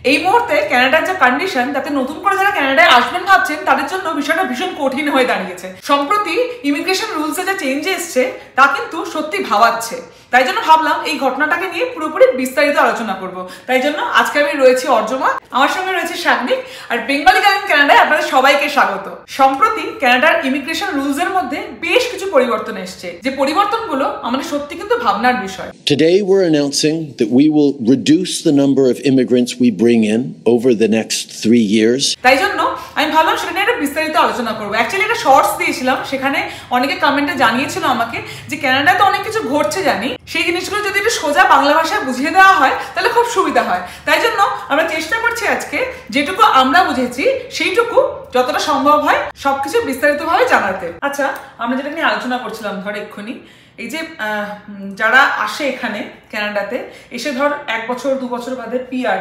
এই মুহূর্তে কানাডার যে কন্ডিশন, তাতে নতুন করে যারা কানাডায় আসবেন ভাবছেন তাদের জন্য বিষয়টা ভীষণ কঠিন হয়ে দাঁড়িয়েছে। সম্প্রতি ইমিগ্রেশন রুলসে যে চেঞ্জ এসছে তা কিন্তু সত্যি ভাবাচ্ছে। তাই জন্য ভাবলাম এই ঘটনাটাকে নিয়ে পুরোপুরি বিস্তারিত আলোচনা করব। তাই জন্য আজকে আমি রয়েছি অর্জমা, আমার সঙ্গে রয়েছে শাগনিক, আর বেঙ্গলি গার্ল কানাডায় আপনাদের সবাইকে স্বাগত। সম্প্রতি কানাডার ইমিগ্রেশন রুলস এর মধ্যে বেশ কিছু পরিবর্তন এসছে, যে পরিবর্তনগুলো আমাদের সত্যি কিন্তু ভাবনার বিষয়। Today we're announcing that we will reduce the number of immigrants we bring in over the next 3 years. তাই জন্য আমি ভাবলাম সেটা নিয়ে একটা বিস্তারিত আলোচনা করবো। অ্যাকচুয়ালি একটা শর্টস দিয়েছিলাম, সেখানে অনেকে কমেন্টে জানিয়েছিল আমাকে যে কানাডায় তো অনেক কিছু ঘটছে জানি, সেই জিনিসগুলো যদি একটু সোজা বাংলা ভাষায় বুঝিয়ে দেওয়া হয় তাহলে খুব সুবিধা হয়। তাই জন্য আমরা চেষ্টা করছি আজকে যেটুকু আমরা বুঝেছি সেইটুকু যতটা সম্ভব হয় সবকিছু বিস্তারিতভাবে জানাতে। আচ্ছা, আমরা যেটা নিয়ে আলোচনা করছিলাম, ধর এক্ষুনি এই যে যারা আসে এখানে কানাডাতে এসে ধর 1 বছর 2 বছর বাদে পিআর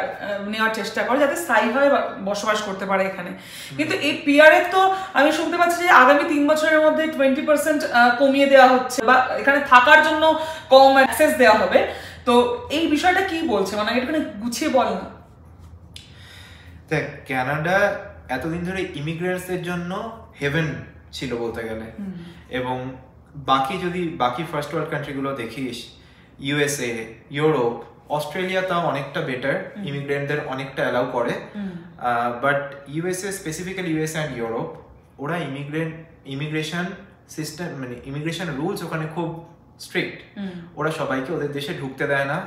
নেওয়ার চেষ্টা করে যাতে স্থায়ীভাবে বসবাস করতে পারে এখানে, কিন্তু এই পিআর এর তো আমি শুনতে পাচ্ছি যে আগামী 3 বছরের মধ্যে 20% কমিয়ে দেওয়া হচ্ছে, বা এখানে থাকার জন্য কম অ্যাক্সেস দেওয়া হবে। তো এই বিষয়টা কি বলছে, মানে একটুখানি গুছিয়ে বল না। দেখ, কানাডা এতদিন ধরে ইমিগ্রেন্টসদের জন্য হেভেন ছিল বলতে গেলে, এবং বাকি ফার্স্ট ওয়ার্ল্ড কান্ট্রিগুলো দেখিস, ইউএসএ, ইউরোপ, অস্ট্রেলিয়া তাও অনেকটা বেটার, ইমিগ্রেন্টদের অনেকটা অ্যালাউ করে। But USA, specifically USA and Europe, ওরা ইমিগ্রেশন সিস্টেম মানে ইমিগ্রেশন রুলস ওখানে খুব স্ট্রিক্ট। ওরা সবাইকে ওদের দেশে ঢুকতে দেয় না,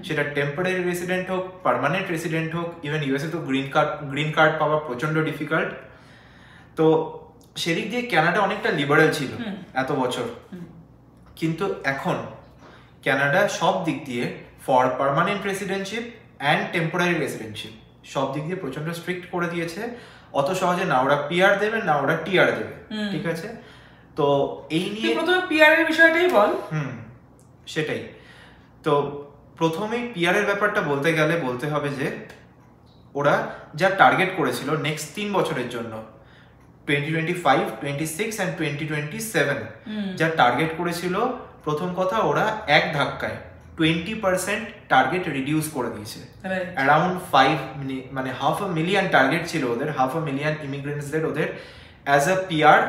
সেটা টেম্পোরারি রেসিডেন্ট হোক, পার্মানেন্ট রেসিডেন্ট হোক। ইভেন ইউএসএ তো গ্রিন কার্ড পাওয়া প্রচন্ড ডিফিকাল্ট। তো সেদিক দিয়ে কানাডা অনেকটা লিবারেল ছিল এত বছর, কিন্তু এখন কানাডা সব দিক দিয়ে for permanent residentship and temporary residentship সব দিক দিয়ে প্রচন্ড স্ট্রিক্ট করে দিয়েছে। অত সহজে না ওরা পিআর দেবে না ওরা টিআর দেবে, ঠিক আছে? তো এই নিয়ে প্রথমে পিআর এর বিষয়টাই বল। সেটাই তো, প্রথমেই পিআর এর ব্যাপারটা বলতে গেলে বলতে হবে যে ওরা যা টার্গেট করেছিল নেক্সট 3 বছরের জন্য, 2025, 26 and 2027 যা টার্গেট করেছিল, প্রথম কথা ওরা এক ধাক্কায় 20% টার্গেট রিডিউস করে দিয়েছে। অ্যারাউন্ড 5 মানে 500,000 টার্গেট ছিল ওদের, 500,000 ইমিগ্রেন্টসদের ওদের অ্যাজ আ পিআর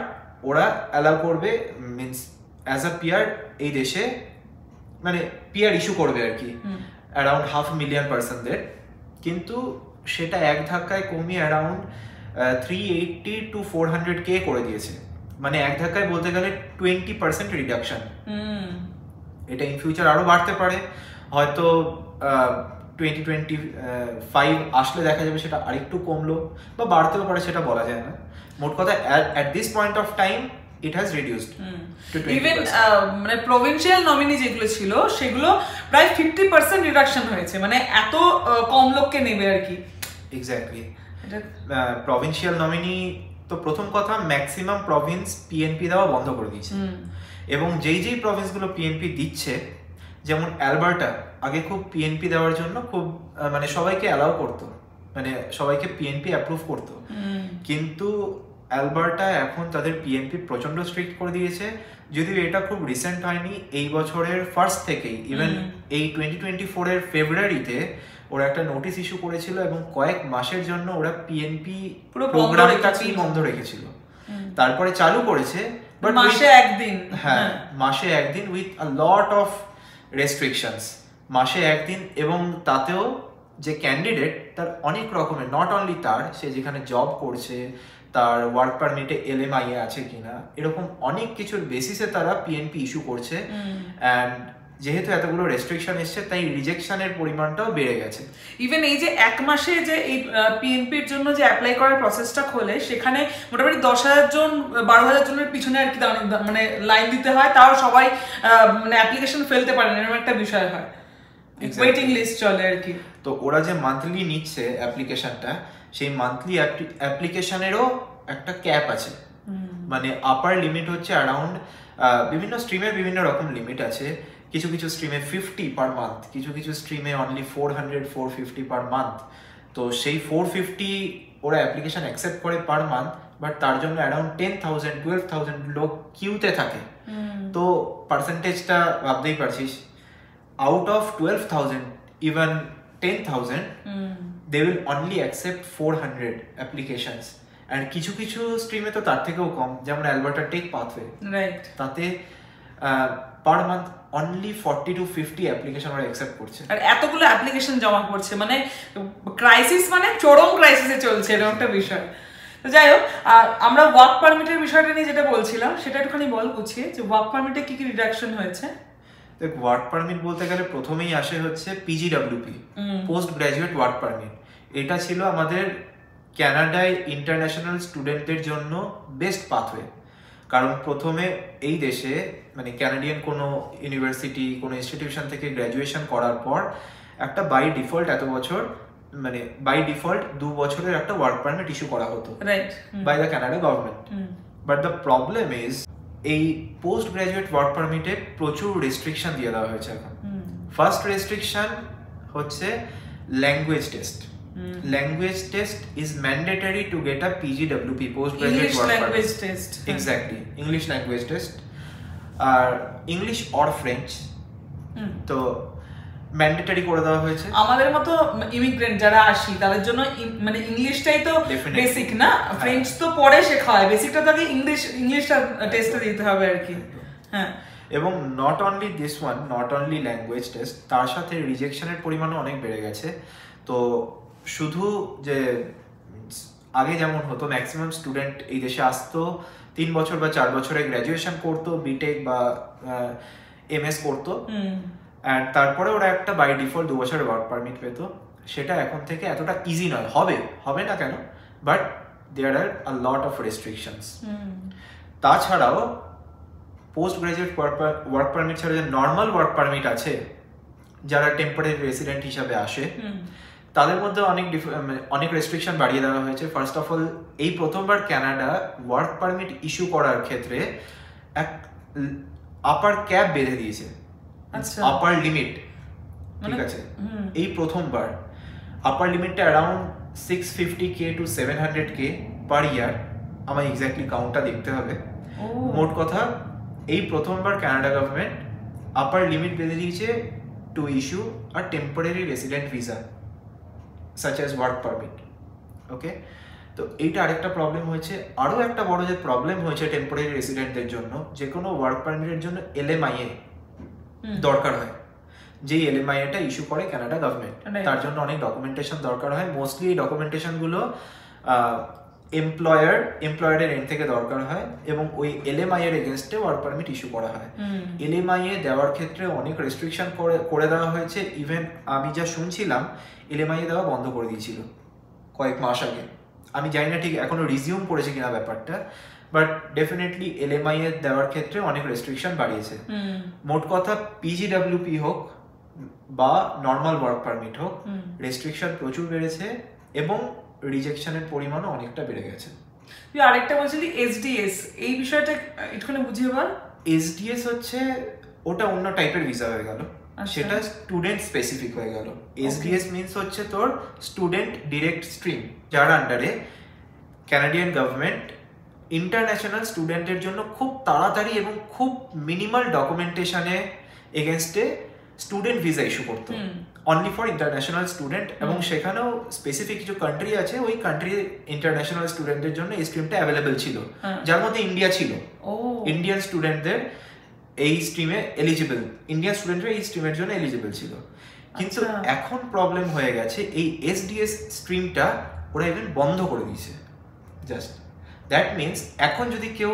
ওরা অ্যালাউ করবে, মিনস অ্যাজ আ পিআর এই দেশে মানে পিআর ইস্যু করবে আর কি, অ্যারাউন্ড 500,000 পার্সনদের। কিন্তু সেটা এক ধাক্কায় কমিয়ে অ্যারাউন্ড 380 to 400K করে দিয়েছে, মানে এক ধাক্কায় বলতে গেলে 20% রিডাকশন। এটা ইন ফিউচার আরো বাড়তে পারে, হয়তো 2025 আসলে দেখা যাবে সেটা আরেকটু কমলো বা বাড়তেও পারে, সেটা বলা যায় না। মোট কথা at this point of time it has reduced to 20%. Even মানে প্রভিন্সিয়াল নমিনি যেগুলো ছিল সেগুলো প্রায় 50% রিডাকশন হয়েছে, মানে এত কম লোককে নেবে আর কি। এক্স্যাক্টলি। প্রভিন্সিয়াল নমিনি তো প্রথম কথা ম্যাক্সিমাম প্রভিন্স পিএনপি দেওয়া বন্ধ করে দিয়েছে, এবং যেই প্রভিন্সগুলো পিএনপি দিচ্ছে, যেমন অ্যালবার্টা আগে খুব পিএনপি দেওয়ার জন্য খুব মানে সবাইকে অ্যালাউ করতো, মানে সবাইকে পিএনপি অ্যাপ্রুভ করতো, কিন্তু অ্যালবার্টা এখন তাদের পিএনপি প্রচন্ড স্ট্রিক্ট করে দিয়েছে। যদিও এটা খুব রিসেন্ট হয়নি, এই বছরের ফার্স্ট থেকেই, ইভেন এই 2024 এর ফেব্রুয়ারিতে ওরা একটা নোটিশ ইস্যু করেছিল, এবং কয়েক মাসের জন্য ওরা পিএনপি প্রোগ্রামটাকেই বন্ধ রেখেছিল। তারপরে চালু করেছে, বাট মাসে একদিন, হ্যাঁ মাসে একদিন with a lot of restrictions, মাসে একদিন। এবং তাতেও যে ক্যান্ডিডেট তার অনেক রকমের, নট অনলি তার, সে যেখানে জব করছে, তার ওয়ার্ক পারমিটে এলএমআই আছে কিনা, এরকম অনেক কিছুর বেসিসে তারা পিএনপি ইস্যু করছে। অ্যান্ড যেহেতু এতগুলো রেস্ট্রিকশন এসছে, তাই রিজেকশনের পরিমাণটাও বেড়ে গেছে। ইভেন এই যে 1 মাসে যে এই পিএনপির জন্য যে অ্যাপ্লাই করার প্রসেসটা খোলে, সেখানে মোটামুটি 10,000 জন 12,000 জনের পিছনে আর কি মানে লাইন দিতে হয়, তাও সবাই মানে অ্যাপ্লিকেশন ফেলতে পারে না, এরকম একটা বিষয় হয়, ওয়েটিং লিস্ট চলে আর কি। তো ওরা যে মান্থলি নিচ্ছে অ্যাপ্লিকেশনটা, সেই মান্থলি অ্যাপ্লিকেশনেরও একটা ক্যাপ আছে, মানে আপার লিমিট হচ্ছে অ্যারাউন্ড, বিভিন্ন স্ট্রিমের বিভিন্ন রকম লিমিট আছে। কিছু স্ট্রিমে 50 পার মান্থ, কিছু স্ট্রিমে অনলি 400 450 পার মান্থ। তো সেই 450 ওরা অ্যাপ্লিকেশন অ্যাকসেপ্ট করে পার মান্থ, বাট তার জন্য অ্যারাউন্ড 10,000 12,000 লোক কিউতে থাকে। তো পার্সেন্টেজটা ভাবতেই পারছিস, out of 12,000 even 10,000 they will only accept 400 applications, and কিছু কিছু স্ট্রিমে তো তার থেকেও কম, যেমন অ্যালবার্টা টেক পাথওয়ে, রাইট, তাতে per month only 40 to 50 application ওরা অ্যাকসেপ্ট করছে। আর এতগুলো অ্যাপ্লিকেশন জমা করছে, মানে ক্রাইসিস, মানে চরম ক্রাইসিসে চলছে এরকম একটা বিষয়। তো যাই হোক, আর আমরা ওয়ার্ক পারমিটের বিষয়টা নিয়ে যেটা বলছিলাম সেটা একটুখানি বল বুঝিয়ে, যে ওয়ার্ক পারমিটে কি কি রিডাকশন হয়েছে। দেখ, ওয়ার্ক পারমিট বলতে গেলে প্রথমেই আসে হচ্ছে PGWP, post graduate work permit. এটা ছিল আমাদের কানাডায় ইন্টারন্যাশনাল স্টুডেন্টদের জন্য বেস্ট পাথওয়ে। কারণ প্রথমে এই দেশে মানে ক্যানাডিয়ান কোনো ইউনিভার্সিটি, কোনো ইনস্টিটিউশন থেকে গ্র্যাজুয়েশন করার পর একটা বাই ডিফল্ট এত বছর, মানে বাই ডিফল্ট 2 বছরের একটা ওয়ার্ক পারমিট ইস্যু করা হতো by the Canada government. But the problem is এই পোস্ট গ্রাজুয়েট ওয়ার্ক পারমিটে প্রচুর রেস্ট্রিকশন দিয়ে দেওয়া হয়েছে এখন। ফার্স্ট রেস্ট্রিকশন হচ্ছে language test. Language test is mandatory to get a PGWP, postgraduate work language permit. test. Exactly, English language test, English or French. তো mandatory করে দেওয়া হয়েছে। আমাদের মতো ইমিগ্রেন্ট যারা আসি তাদের জন্য মানে ইংলিশটাই তো বেসিক না, ফ্রেঞ্চ তো পরে শেখা হয়, বেসিকটা তো আগে ইংলিশটা টেস্টে দিতে হবে আর কি। হ্যাঁ, এবং not only this one, not only language test, তার সাথে রিজেকশনের পরিমাণও অনেক বেড়ে গেছে। তো শুধু যে আগে যেমন হতো ম্যাক্সিমাম স্টুডেন্ট এই দেশে আসতো 3 বছর বা 4 বছরে গ্র্যাজুয়েশন করতো, বিটেক বা এমএস করতো, অ্যান্ড তারপরে ওরা একটা বাই ডিফল্ট 2 বছরের ওয়ার্ক পারমিট পেত। সেটা এখন থেকে এতটা ইজি নয়, হবে না কেন, but there are a lot of restrictions. তাছাড়াও পোস্ট গ্রাজুয়েট ওয়ার্ক পারমিট ছাড়া যে নর্মাল ওয়ার্ক পারমিট আছে, যারা টেম্পোরারি রেসিডেন্ট হিসাবে আসে, তাদের মধ্যে অনেক রেস্ট্রিকশন বাড়িয়ে দেওয়া হয়েছে। ফার্স্ট অফ অল, এই প্রথমবার কানাডা ওয়ার্ক পারমিট ইস্যু করার ক্ষেত্রে এক আপার ক্যাপ বেঁধে দিয়েছে, আপার লিমিট। ঠিক আছে, এই প্রথমবার আপার লিমিটটা অ্যারাউন্ড 650K to 700K পার ইয়ার। আমার এক্স্যাক্টলি কাউন্টটা দেখতে হবে। মোট কথা, এই প্রথমবার কানাডা গভর্নমেন্ট আপার লিমিট বেঁধে দিয়েছে to issue a temporary resident visa such as work permit. Okay, তো এইটা আরেকটা প্রবলেম হয়েছে। আরও একটা বড় যে প্রবলেম হয়েছে টেম্পোরারি রেসিডেন্টদের জন্য, যে কোনো ওয়ার্ক পারমিটের জন্য LMIA দরকার হয়, যেই LMIA-টা ইস্যু করে কানাডা গভর্নমেন্ট। তার জন্য অনেক ডকুমেন্টেশন দরকার হয়। মোস্টলি এই ডকুমেন্টেশনগুলো এমপ্লয়ারের এন্ড থেকে দরকার হয়, এবং ওই LMIA এর এগেনস্টে ওয়ার্ক পারমিট ইস্যু করা হয়। LMIA দেওয়ার ক্ষেত্রে অনেক রেস্ট্রিকশন করে দেওয়া হয়েছে। ইভেন আমি যা শুনছিলাম, LMIA দেওয়া বন্ধ করে দিয়েছিল কয়েক মাস আগে। আমি জানি না ঠিক এখনো রিজিউম করেছে কিনা ব্যাপারটা, বাট ডেফিনেটলি LMIA দেওয়ার ক্ষেত্রে অনেক রেস্ট্রিকশন বাড়িয়েছে। মোট কথা, PGWP হোক বা নর্মাল ওয়ার্ক পারমিট হোক, রেস্ট্রিকশন প্রচুর বেড়েছে এবং রিজেকশনের পরিমাণও অনেকটা বেড়ে গেছে। তুই আরেকটা বলছিলি SDS, এই বিষয়টা একটুখানি বুঝিয়ে বল। SDS হচ্ছে ওটা অন্য টাইপের ভিসা হয়ে গেল, সেটা স্টুডেন্ট স্পেসিফিক হয়ে গেল। SDS মিনস হচ্ছে তোর স্টুডেন্ট ডিরেক্ট স্ট্রিম, যার আন্ডারে কানাডিয়ান গভর্নমেন্ট ইন্টারন্যাশনাল স্টুডেন্টের জন্য খুব তাড়াতাড়ি এবং খুব মিনিমাল ডকুমেন্টেশনে এগেনস্টে স্টুডেন্ট ভিসা ইস্যু করতো, অনলি ফর ইন্টারন্যাশনাল স্টুডেন্ট। এবং সেখানেও স্পেসিফিক কিছু কান্ট্রি আছে, ওই কান্ট্রি ইন্টারন্যাশনাল স্টুডেন্টদের জন্য এই স্ট্রিমটা অ্যাভেলেবেল ছিল, যার মধ্যে ইন্ডিয়া ছিল। ইন্ডিয়ান স্টুডেন্টদের এই স্ট্রিমে এলিজিবল, ইন্ডিয়ান স্টুডেন্টরা এই স্ট্রিমের জন্য এলিজিবল ছিল। কিন্তু এখন প্রবলেম হয়ে গেছে, এই SDS স্ট্রিমটা ওরা ইভেন বন্ধ করে দিয়েছে। জাস্ট দ্যাট মিনস এখন যদি কেউ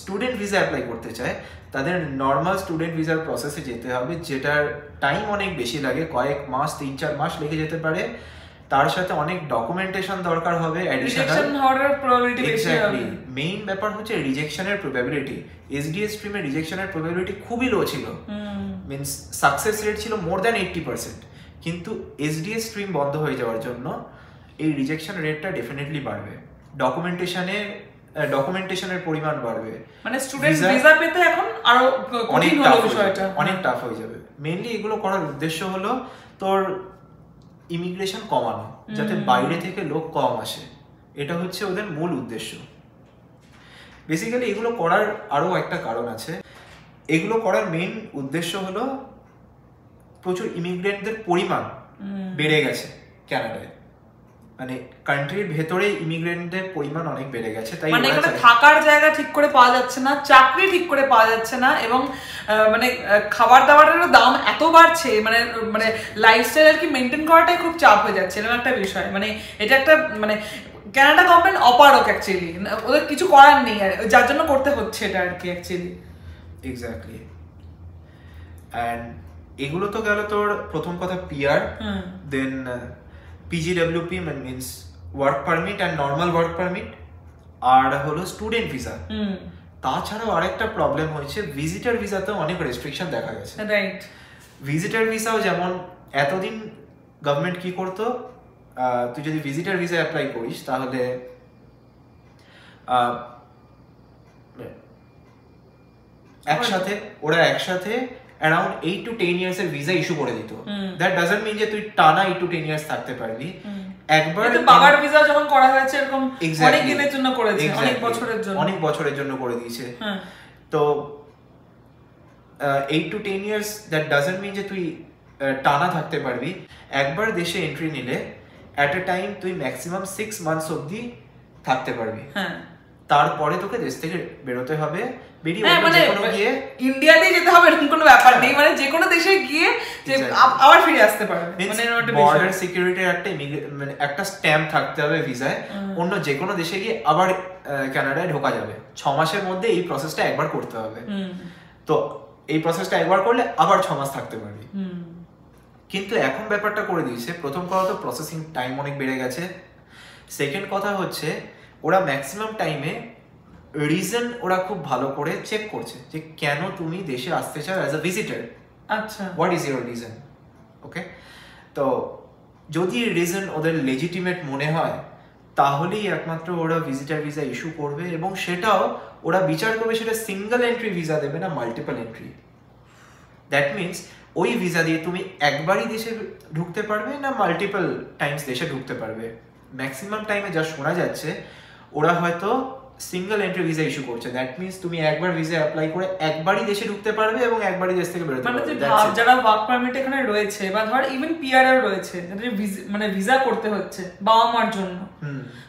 স্টুডেন্ট ভিসা অ্যাপ্লাই করতে চায়, তাদের নর্মাল স্টুডেন্ট ভিসার প্রসেসে যেতে হবে, যেটার টাইম অনেক বেশি লাগে, কয়েক মাস, 3-4 মাস লেগে যেতে পারে। তার সাথে অনেক ডকুমেন্টেশন দরকার হবে অ্যাডিশনাল। এক্স্যাক্টলি, মেইন ব্যাপার হচ্ছে রিজেকশনের প্রবাবিলিটি। SDS স্ট্রিমে রিজেকশনের প্রবাবিলিটি খুবই লো ছিল, মিনস সাকসেস রেট ছিল মোর দ্যান 80%। কিন্তু SDS স্ট্রিম বন্ধ হয়ে যাওয়ার জন্য এই রিজেকশন রেটটা ডেফিনেটলি বাড়বে, ডকুমেন্টেশনের পরিমাণ বাড়বে, মানে স্টুডেন্ট ভিসা পেতে এখন আরো কঠিন হলো বিষয়টা, অনেক টাফ হয়ে যাবে। মেইনলি এগুলো করার উদ্দেশ্য হলো তোর ইমিগ্রেশন কমানো, যাতে বাইরে থেকে লোক কম আসে, এটা হচ্ছে ওদের মূল উদ্দেশ্য। বেসিক্যালি এগুলো করার আরো একটা কারণ আছে। এগুলো করার মেইন উদ্দেশ্য হলো প্রচুর ইমিগ্রেন্টদের পরিমাণ বেড়ে গেছে কানাডায়, মানে কান্ট্রির ভেতরে ইমিগ্রেন্টদের পরিমাণ অনেক বেড়ে গেছে, তাই মানে এখানে থাকার জায়গা ঠিক করে পাওয়া যাচ্ছে না, চাকরি ঠিক করে পাওয়া যাচ্ছে না, এবং মানে খাবার দাবারেরও দাম এত বাড়ছে, মানে মানে লাইফস্টাইল আর কি মেনটেন করাটাই খুব চাপ হয়ে যাচ্ছে, এরকম একটা বিষয়। মানে এটা একটা মানে কানাডা গভর্নমেন্ট অপারক অ্যাকচুয়ালি, ওদের কিছু করার নেই, আর যার জন্য করতে হচ্ছে এটা আর কি অ্যাকচুয়ালি। এক্স্যাক্টলি। অ্যান্ড এগুলো তো গেল তোর প্রথম কথা PR, then PGWP means work permit and normal work permit, আর হলো স্টুডেন্ট ভিসা। তাছাড়াও আরেকটা প্রবলেম হয়েছে, ভিজিটার ভিসাতেও অনেক রেস্ট্রিকশন দেখা গেছে। রাইট। ভিজিটার ভিসাও যেমন এতদিন গভর্নমেন্ট কি করতো, তুই যদি ভিজিটার ভিসা অ্যাপ্লাই করিস তাহলে একসাথে অ্যারাউন্ড 8 to 10 ইয়ার্স এর ভিসা ইস্যু করে দিত। দ্যাট ডাজন্ট মিন যে তুই টানা 8 to 10 ইয়ার্স থাকতে পারবি। একবার বাবার ভিসা যখন করা হয়েছে এরকম অনেক দিনের জন্য করেছে, অনেক বছরের জন্য করে দিয়েছে। তো 8 to 10 years that doesn't mean যে তুই টানা থাকতে পারবি। একবার দেশে এন্ট্রি নিলে এট এ টাইম তুই ম্যাক্সিমাম 6 মান্থস অবধি থাকতে পারবি। তারপরে তোকে দেশ থেকে বেরোতে হবে, বেরিয়ে গিয়ে ইন্ডিয়াতেই যেতে হবে এরকম কোনো ব্যাপার নেই, মানে যে কোনো দেশে গিয়ে আবার ফিরে আসতে পারবে। মানে বর্ডার সিকিউরিটির মানে একটা স্ট্যাম্প থাকতে হবে ভিসায়, অন্য যে কোনো দেশে গিয়ে আবার কানাডায় ঢোকা যাবে। 6 মাসের মধ্যে এই প্রসেসটা একবার করতে হবে। তো এই প্রসেসটা একবার করলে আবার 6 মাস থাকতে পারবি। কিন্তু এখন ব্যাপারটা করে দিয়েছে, প্রথম কথা তো প্রসেসিং টাইম অনেক বেড়ে গেছে। সেকেন্ড কথা হচ্ছে ওরা ম্যাক্সিমাম টাইমে রিজন ওরা খুব ভালো করে চেক করছে যে কেন তুমি দেশে আসতে চাও অ্যাজ আ ভিজিটার। আচ্ছা, হোয়াট ইজ ইউর রিজন? ওকে, তো যদি রিজন ওদের লেজিটিমেট মনে হয় তাহলেই একমাত্র ওরা ভিজিটার ভিসা ইস্যু করবে, এবং সেটাও ওরা বিচার করবে সেটা সিঙ্গেল এন্ট্রি ভিসা দেবে না মাল্টিপল এন্ট্রি। দ্যাট মিনস ওই ভিসা দিয়ে তুমি একবারই দেশে ঢুকতে পারবে না মাল্টিপল টাইমস দেশে ঢুকতে পারবে। ম্যাক্সিমাম টাইমে যা শোনা যাচ্ছে ওরা হয়তো সিঙ্গেল এন্ট্রি ভিসা ইস্যু করছে। দ্যাট মিনস তুমি একবার ভিসা অ্যাপ্লাই করে একবারই দেশে ঢুকতে পারবে এবং একবারই দেশ থেকে বেরোতে পারবে। যারা ওয়ার্ক পারমিট এখানে রয়েছে বা ধর ইভেন পিআর এর রয়েছে, যাদের মানে ভিসা করতে হচ্ছে বাবা মার জন্য,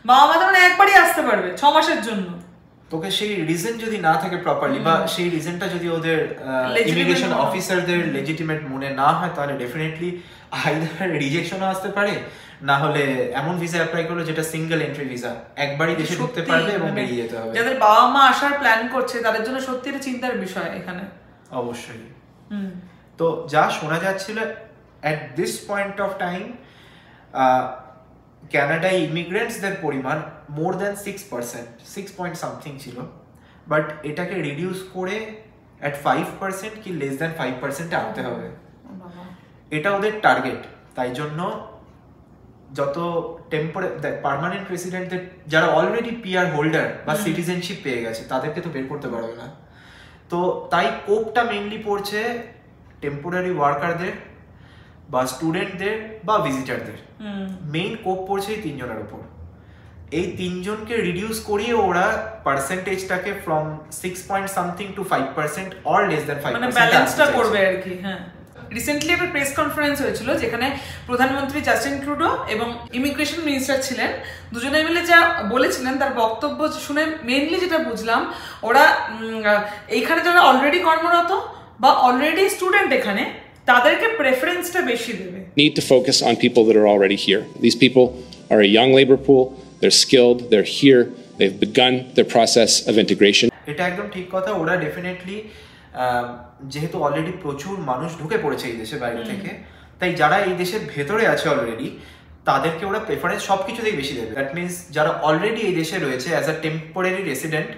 বাবা মা মানে একবারই আসতে পারবে 6 মাসের জন্য। তোকে সেই রিজন যদি না থাকে প্রপারলি, বা সেই রিজনটা যদি ওদের ইমিগ্রেশন অফিসারদের লেজিটিমেট মনে না হয়, তাহলে ডেফিনেটলি আইদার রিজেকশনও আসতে পারে, না হলে এমন ভিসা অ্যাপ্লাই করলো যেটা সিঙ্গেল এন্ট্রি ভিসা, একবারই দেশে ঢুকতে পারবে এবং বেরিয়ে যেতে হবে। যাদের বাবা মা আসার প্ল্যান করছে তাদের জন্য সত্যি এটা চিন্তার বিষয় এখানে। অবশ্যই। তো যা শোনা যাচ্ছিল at this point of time, কানাডায় ইমিগ্রেন্টসদের পরিমাণ মোর দ্যান 6%, 6 পয়েন্ট সামথিং ছিল, বাট এটাকে রিডিউস করে at 5% কি লেস দ্যান 5% আনতে হবে। এটা ওদের টার্গেট। তাই জন্য যত পার্মানেন্ট রেসিডেন্টদের যারা অলরেডি পিআর হোল্ডার বা সিটিজেনশিপ পেয়ে গেছে তাদেরকে তো বের করতে পারবে না। তো তাই কোপটা মেইনলি পড়ছে টেম্পোরারি ওয়ার্কারদের বা স্টুডেন্টদের বা ভিজিটারদের। মেইন কোপ পড়ছে এই 3 জনের উপর। এই 3 জনকে রিডিউস করিয়ে ওরা পার্সেন্টেজটাকে from 6 point something to 5% or less than 5% মানে ব্যালেন্সটা করবে আর কি। হ্যাঁ, রিসেন্টলি একটা প্রেস কনফারেন্স হয়েছিল যেখানে প্রধানমন্ত্রী জাস্টিন ট্রুডো এবং ইমিগ্রেশন মিনিস্টার ছিলেন, দুজনে মিলে যা বলেছিলেন তার বক্তব্য শুনে মেইনলি যেটা বুঝলাম, ওরা এইখানে যারা অলরেডি কর্মরত বা অলরেডি স্টুডেন্ট এখানে তাদেরকে প্রেফারেন্সটা বেশি দেবে। Need to focus on people that are already here. These people are a young labor pool, they're skilled, they're here, they've begun their process of integration. এটা একদম ঠিক কথা। ওরা ডেফিনেটলি যেহেতু অলরেডি প্রচুর মানুষ ঢুকে পড়েছে এই দেশে বাইরে থেকে, তাই যারা এই দেশের ভেতরে আছে অলরেডি তাদেরকে ওরা প্রেফারেন্স সবকিছুতেই বেশি দেবে। দ্যাট মিনস যারা অলরেডি এই দেশে রয়েছে অ্যাজ আ টেম্পোরারি রেসিডেন্ট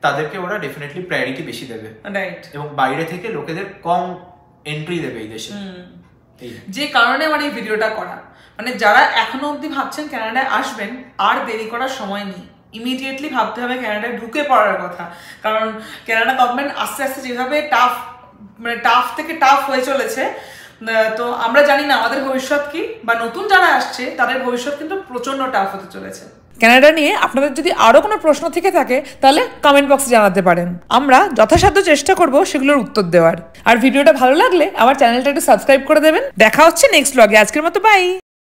তাদেরকে ওরা ডেফিনেটলি প্রায়োরিটি বেশি দেবে। রাইট। এবং বাইরে থেকে লোকেদের কম এন্ট্রি দেবে এই দেশে। যে কারণে আমার এই ভিডিওটা করা, মানে যারা এখনো অবধি ভাবছেন কানাডায় আসবেন, আর দেরি করার সময় নেই, ইমিডিয়েটলি ভাবতে হবে কানাডায় ঢুকে পড়ার কথা। কারণ কানাডা গভর্নমেন্ট আস্তে আস্তে যেভাবে টাফ থেকে টাফ হয়ে চলেছে, তো আমরা জানি না আমাদের ভবিষ্যৎ কি, বা নতুন যারা আসছে তাদের ভবিষ্যৎ কিন্তু প্রচন্ড টাফ হতে চলেছে। কানাডা নিয়ে আপনাদের যদি আরো কোনো প্রশ্ন থেকে থাকে তাহলে কমেন্ট বক্সে জানাতে পারেন, আমরা যথাসাধ্য চেষ্টা করব সেগুলোর উত্তর দেওয়ার। আর ভিডিওটা ভালো লাগলে আমার চ্যানেলটা একটু সাবস্ক্রাইব করে দেবেন। দেখা হচ্ছে নেক্সট ব্লগে। আজকের মতো বাই।